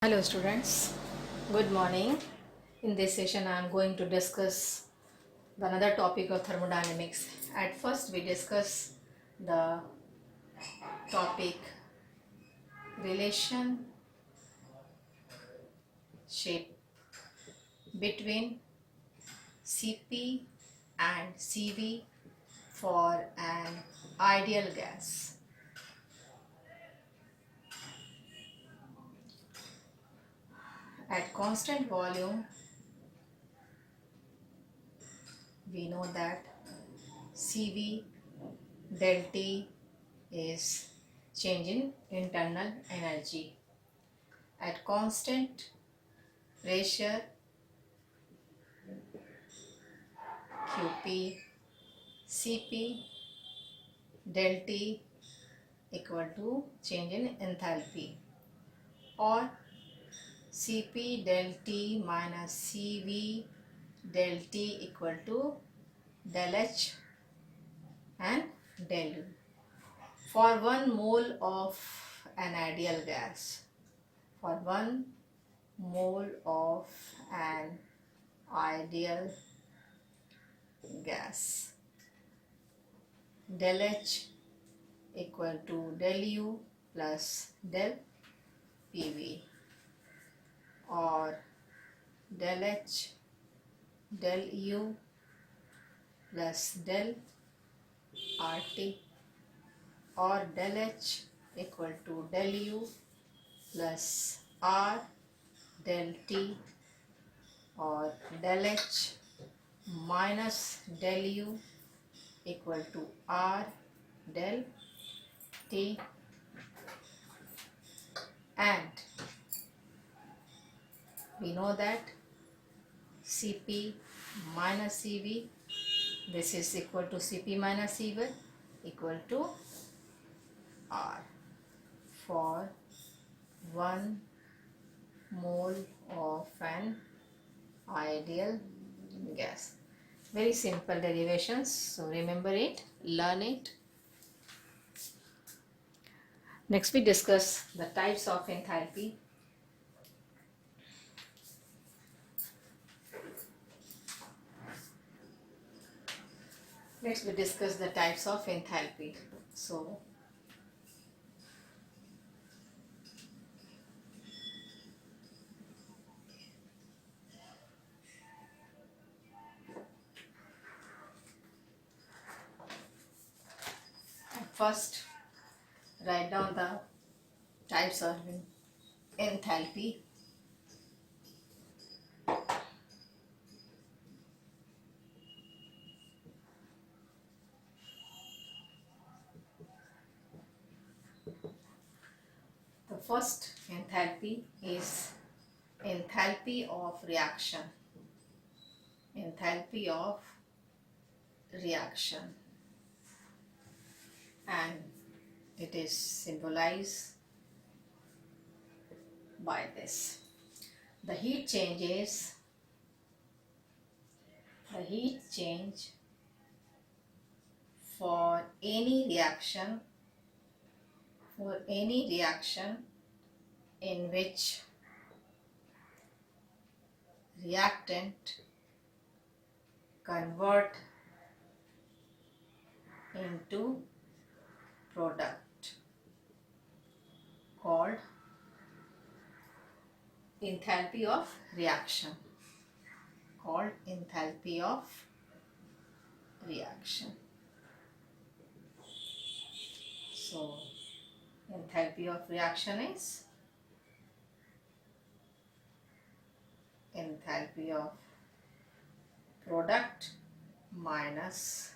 Hello students, good morning. In this session I am going to discuss another topic of thermodynamics. At first we discuss the topic relationship between Cp and Cv for an ideal gas. At constant volume we know that Cv del T is change in internal energy. At constant pressure Qp Cp del T equal to change in enthalpy, or Cp del T minus Cv del T equal to del H and del U. For 1 mole of an ideal gas, for 1 mole of an ideal gas, del H equal to del U plus del PV, or del H del U plus del RT, or del H equal to del U plus R del T, or del H minus del U equal to R del T, and we know that Cp minus Cv, this is equal to Cp minus Cv equal to R for 1 mole of an ideal gas. Very simple derivations, so remember it, learn it. Next we discuss the types of enthalpy. Next we discuss the types of enthalpy. So first write down the types of enthalpy. The first enthalpy is enthalpy of reaction. Enthalpy of reaction, and it is symbolized by this. The heat change for any reaction in which reactant convert into product, called enthalpy of reaction, So enthalpy of reaction is enthalpy of product minus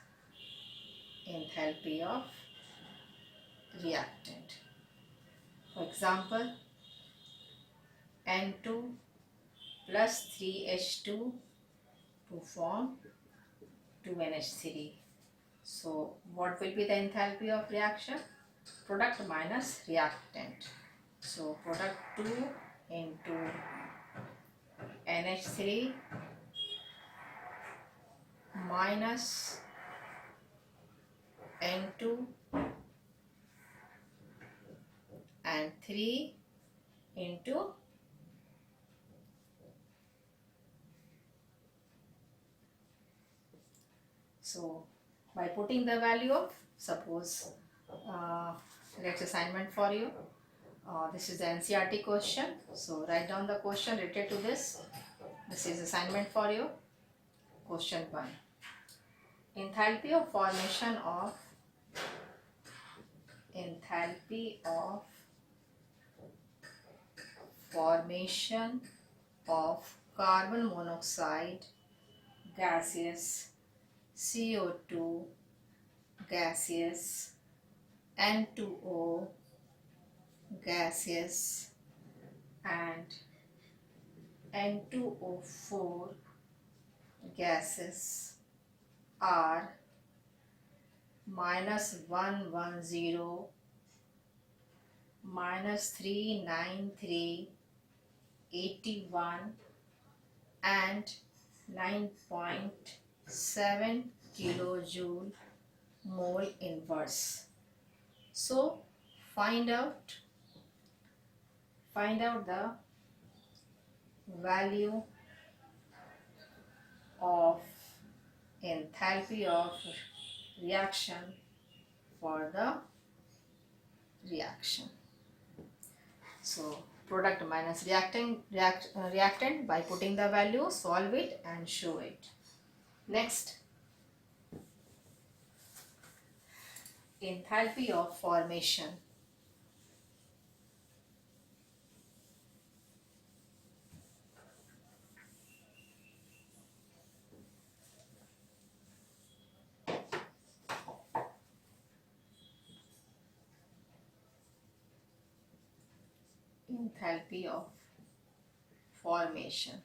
enthalpy of reactant. For example, N2 plus 3H2 to form 2NH3. So what will be the enthalpy of reaction? Product minus reactant. So product 2 into NH3 minus N2 and 3 into So by putting the value of, suppose next assignment for you, this is the NCERT question. So write down the question related to this. This is assignment for you. Question 1. Enthalpy of formation of carbon monoxide gaseous, CO2 gaseous, N2O gaseous and N2O4 gases are -110, -393, 81 and 9.7 kilojoule mole inverse. So find out the value of enthalpy of reaction for the reaction. So product minus reactant, by putting the value, solve it and show it. Next, enthalpy of formation. Enthalpy of formation.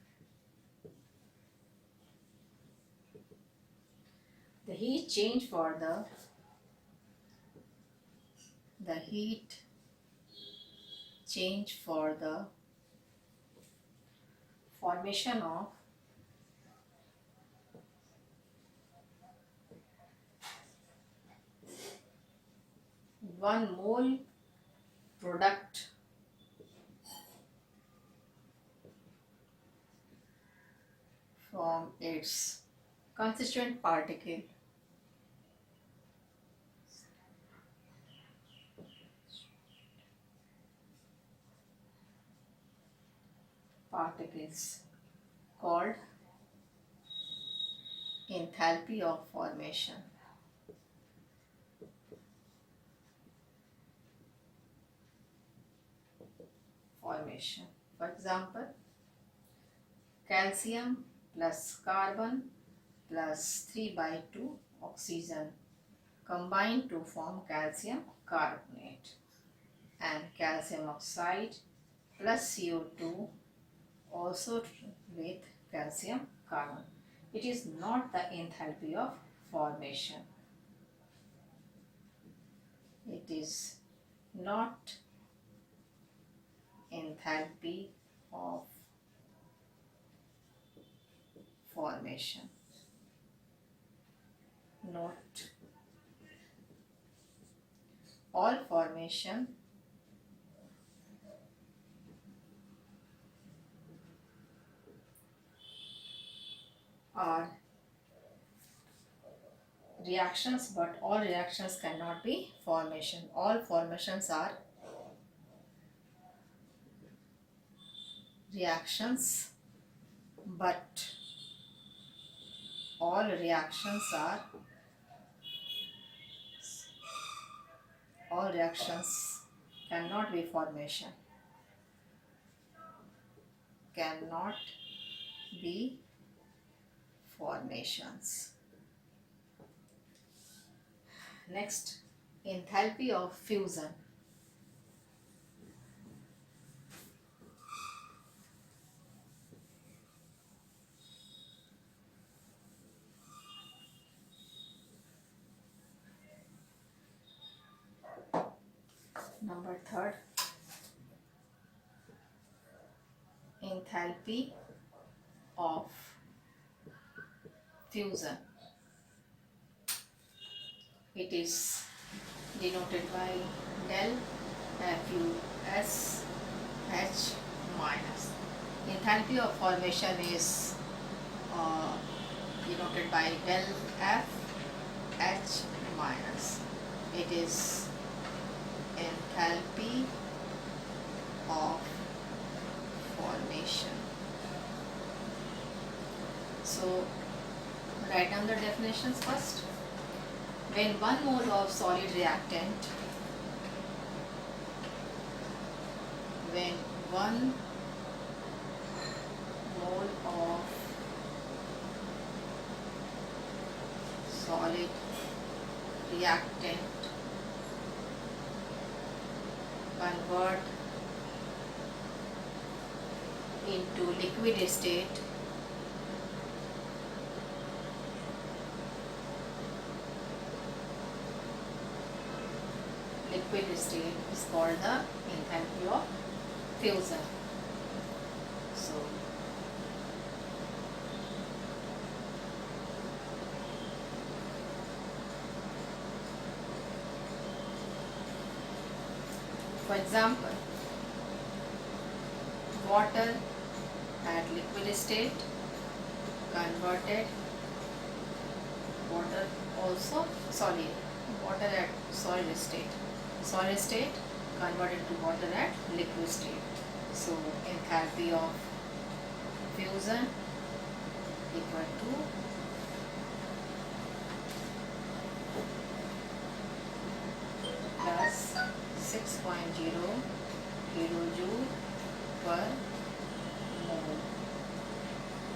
The heat change for the formation of one mole product from its constituent particles called enthalpy of formation. For example, calcium plus carbon plus 3/2 oxygen combine to form calcium carbonate, and calcium oxide plus CO2 also with calcium carbon. It is not the enthalpy of formation. It is not enthalpy of formation. Note: all formation are reactions, but all reactions cannot be formation. All formations are reactions, but all reactions cannot be formation. Cannot be formations. Next, enthalpy of fusion. Number 3rd, enthalpy of fusion. It is denoted by del FUS H minus. Enthalpy of formation is denoted by del F H minus. It is enthalpy of formation. So write down the definitions first. When 1 mole of solid reactant, when 1 mole of solid reactant convert into liquid state, liquid state is called the enthalpy of fusion. So for example, water at liquid state converted water at solid state converted to water at liquid state. So enthalpy of fusion equal to plus 6.0 kilojoule per mole.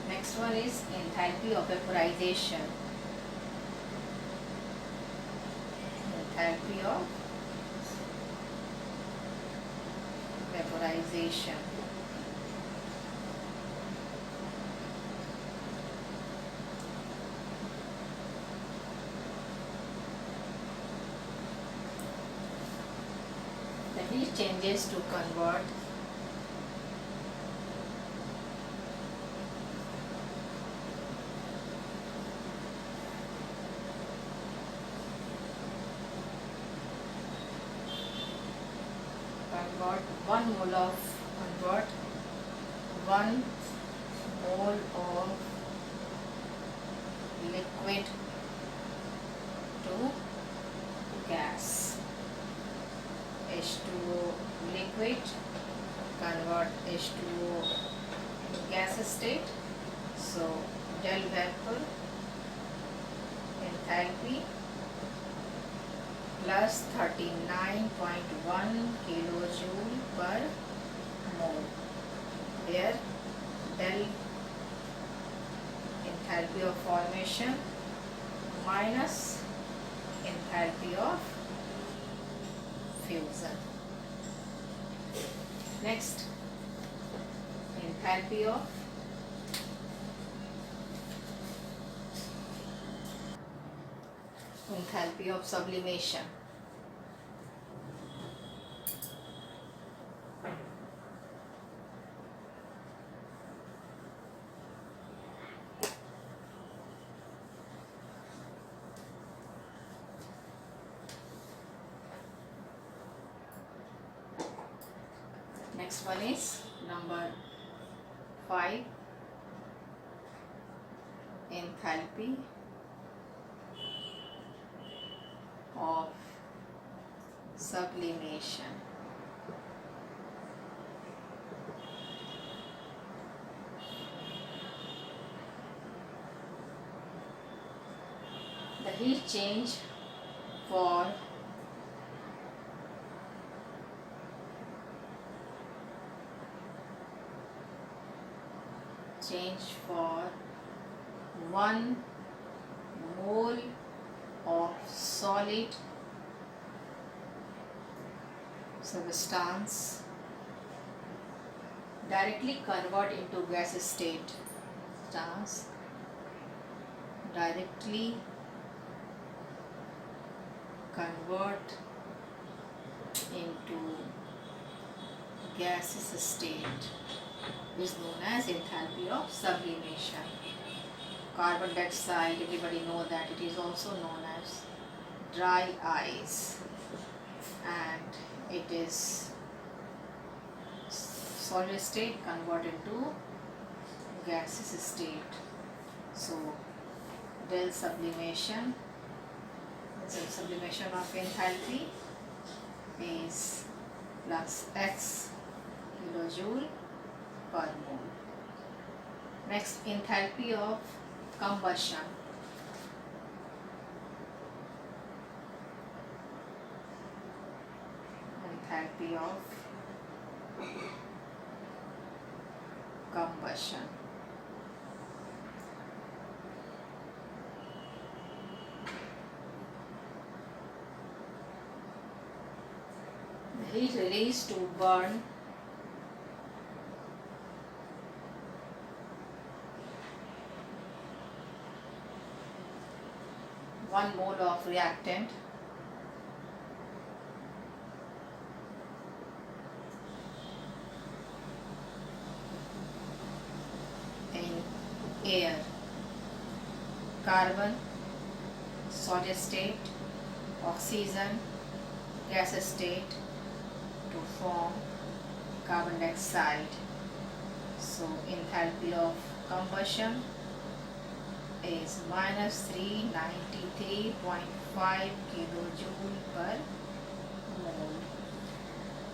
Next one is enthalpy of vaporization. Enthalpy of vaporization. The heat changes to convert one mole of liquid to gas. H2O liquid convert H2O to gas state. So del vapor enthalpy plus 39.1 kilojoule per mole. Here del enthalpy of formation minus enthalpy of fusion. Next, enthalpy of sublimation. Next one is number 5, enthalpy of sublimation. The heat change for change for 1 mole of solid substance directly convert into gas state. Directly convert into gaseous state is known as enthalpy of sublimation. Carbon dioxide, everybody know that it is also known as dry ice, and it is solid state converted to gaseous state. So del sublimation So sublimation of enthalpy is plus X kilojoule per mole. Next, enthalpy of combustion. Enthalpy of combustion. The heat released to burn one mole of reactant in air, carbon, solid state, oxygen, gas state to form carbon dioxide. So enthalpy of combustion is minus 393.5 kilojoule per mole.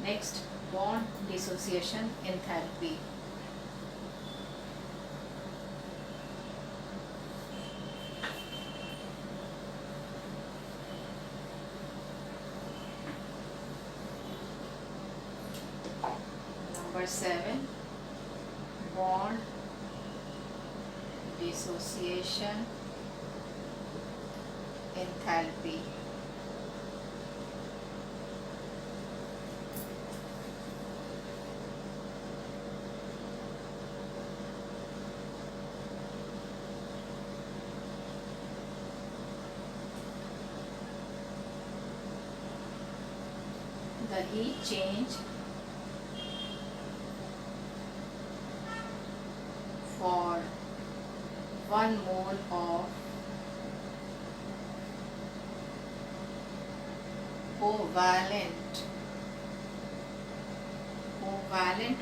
Next, bond dissociation enthalpy. Number 7, bond dissociation enthalpy. The heat change for 1 mole of covalent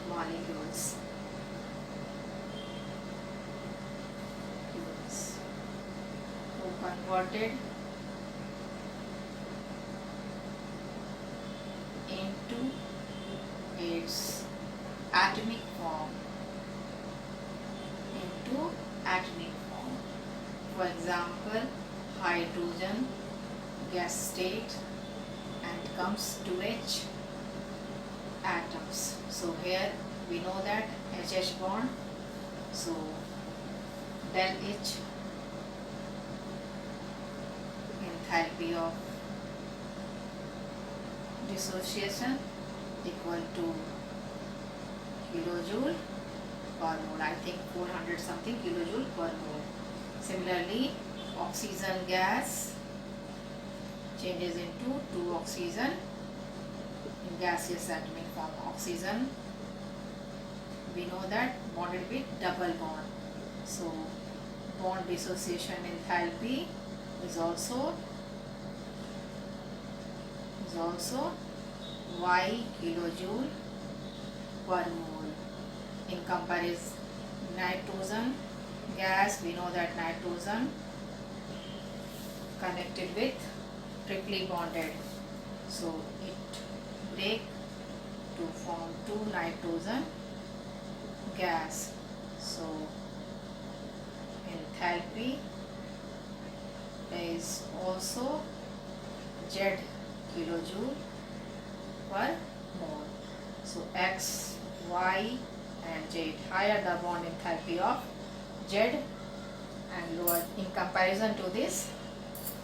molecules who converted into its atomic form. For example, hydrogen gas state and comes to H atoms. So here we know that HH bond, so del H enthalpy of dissociation equal to kilojoule per mole. I think 400 something kilojoule per mole. Similarly, oxygen gas changes into 2 oxygen in gaseous atomic form. Oxygen, we know that bonded with double bond. So bond dissociation enthalpy is also Y kilojoule per mole. In comparison, nitrogen gas, we know that nitrogen connected with triply bonded, so it break to form 2 nitrogen gas. So enthalpy is also Z kilojoule per mole. So X, Y and Z. Higher the bond enthalpy of Z and lower. In comparison to this,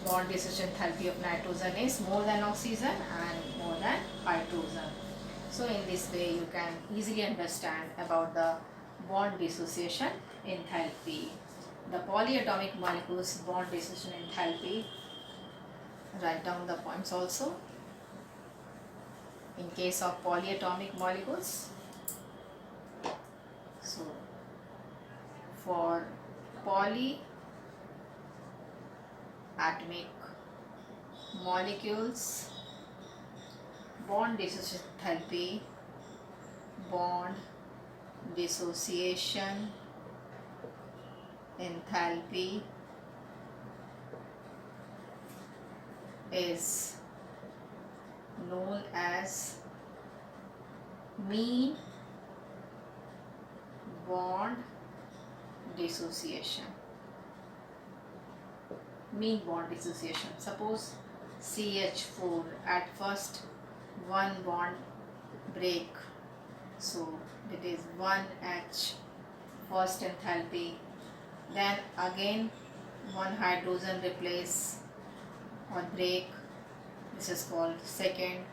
bond dissociation enthalpy of nitrogen is more than oxygen and more than hydrogen. So in this way you can easily understand about the bond dissociation enthalpy. The polyatomic molecules bond dissociation enthalpy, write down the points also. In case of polyatomic molecules, so for polyatomic molecules, bond dissociation enthalpy, bond dissociation enthalpy is known as mean bond dissociation. Mean bond dissociation. Suppose CH4, at first one bond break, so it is 1H, first enthalpy, then again one hydrogen replace or break, this is called second,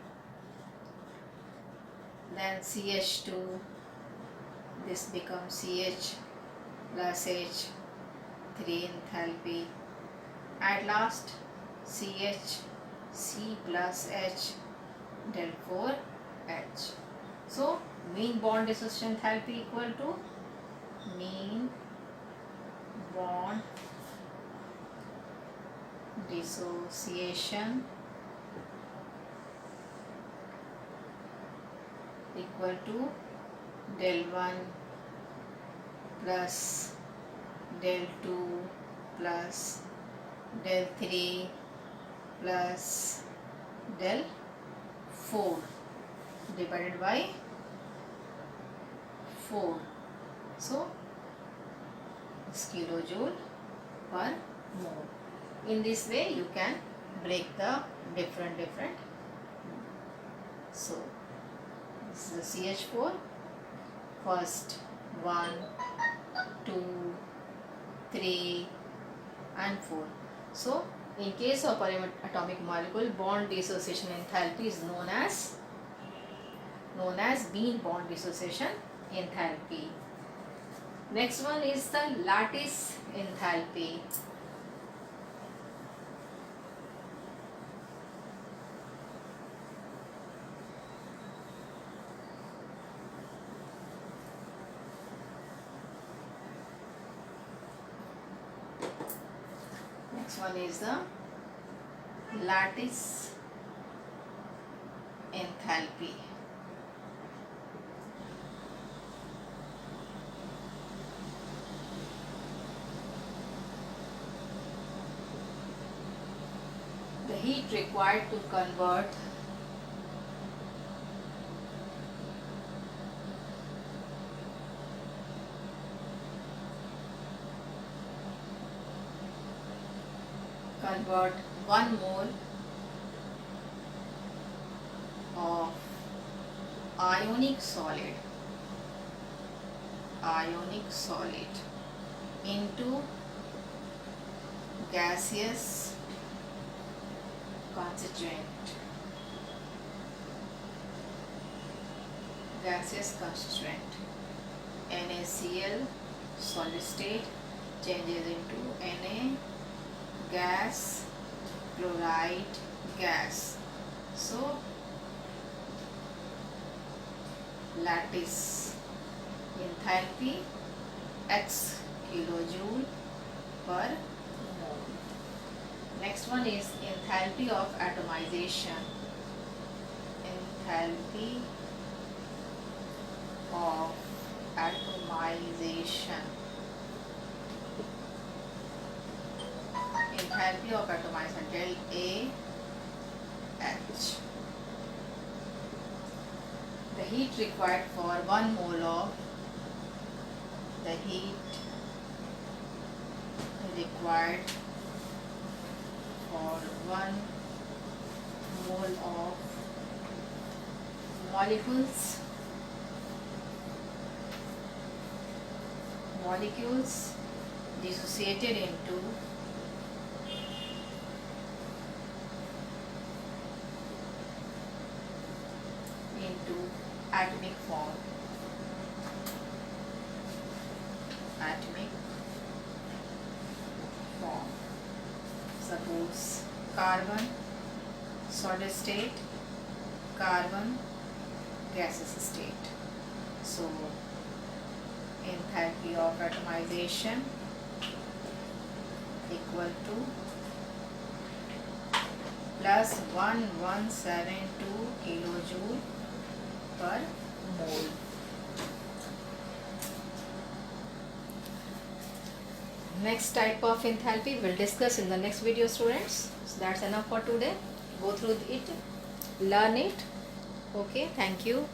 then CH2, this becomes CH plus H, 3 enthalpy, at last CH, C plus H, del 4H. So mean bond dissociation enthalpy equal to mean bond dissociation equal to del 1 plus del 2 plus del 3 plus del 4 divided by 4. So it's kilojoule per mole. In this way you can break the different. So this is the CH4, first 1, 2, 3 and 4. So in case of atomic molecule, bond dissociation enthalpy is known as mean bond dissociation enthalpy. Next one is the lattice enthalpy. Next one is the lattice enthalpy. The heat required to convert convert 1 mole of ionic solid into gaseous constituent NaCl solid state changes into Na gas, chloride gas. So lattice enthalpy x kilojoule per mole. Next one is enthalpy of atomization. Enthalpy of atomization. Enthalpy of atomization del A H. The heat required for 1 mole of molecules dissociated into atomic form. Suppose carbon solid state, carbon gaseous state. So enthalpy of atomization equal to plus 1172 kilojoule per mole. Next type of enthalpy we'll discuss in the next video, students. So that's enough for today. Go through it, learn it. Okay, thank you.